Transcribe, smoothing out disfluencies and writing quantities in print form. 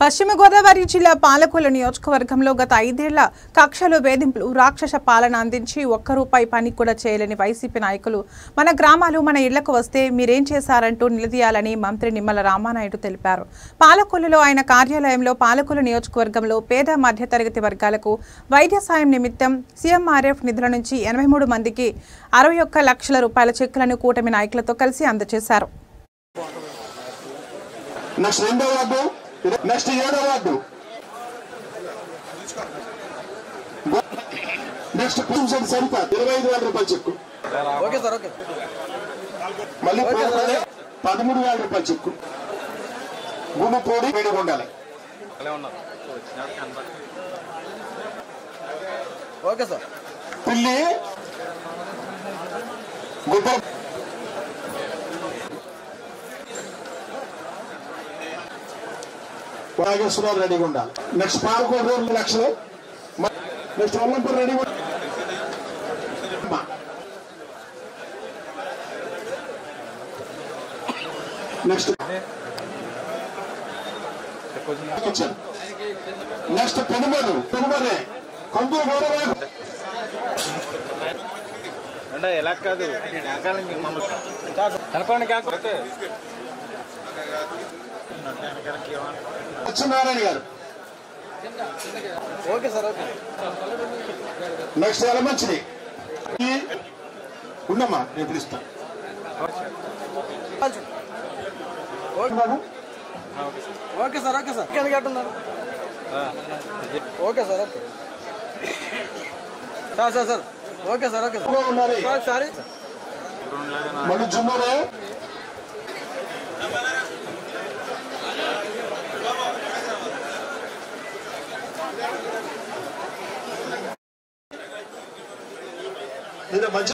పశ్చిమ గోదావరి జిల్లా పాలకొల్లు నియోజకవర్గంలో గత 5 ఏళ్ల కక్షలు వేధింపులు రాక్షస పాలన అందించి ఒక్క రూపాయి పని కూడా చేయలేని వైసీపీ నాయకులు మన గ్రామాలు మన ఇళ్లకు వస్తే మీరేం చేశారంటూ నిలదీయాలని మంత్రి నిమ్మల రామానాయుడు తెలిపారు. పాలకొల్లులో ఆయన కార్యాలయంలో పాలకొల్లు నియోజకవర్గంలో పేద మధ్యతరగతి వర్గాలకు వైద్య సాయం నిమిత్తం సీఎంఆర్ఎఫ్ నిధుల నుంచి 83 మందికి 61 లక్షల రూపాయల చెక్కులను కూటమి నాయకులతో కలిసి అందజేశారు. నెక్స్ట్ 7వ వార్డు నెక్స్ట్ పుంసడి సరిత 25,000 రూపాయల చెక్కు. Okay sir. ఓకే మళ్ళీ 13,000 రూపాయల చెక్కు. గుమ్మపూడి వేడుకొండాలి. Okay sir. పిల్లి గుబ్బ నాగేశ్వరరావు రెడీగా ఉండాలి. నెక్స్ట్ పాలకోట 2 లక్షలు. నెక్స్ట్ వల్లంపూర్ రెడీగా నెక్స్ట్ నెక్స్ట్ పెనుమరే కొందరు గౌరవ అంటే ఎలా కాదు సత్యనారాయణ గారు. Okay sir. ఓకే నెక్స్ట్ ఎలా మంచిది ఉండమ్మా నేను పిలుస్తాను. Okay sir. Okay sir. కింద కట్టున్నారు. Okay sir. Okay sir sir sir. Okay sir. Okay sir. Sorry మళ్ళీ జుమ్మరే మంచి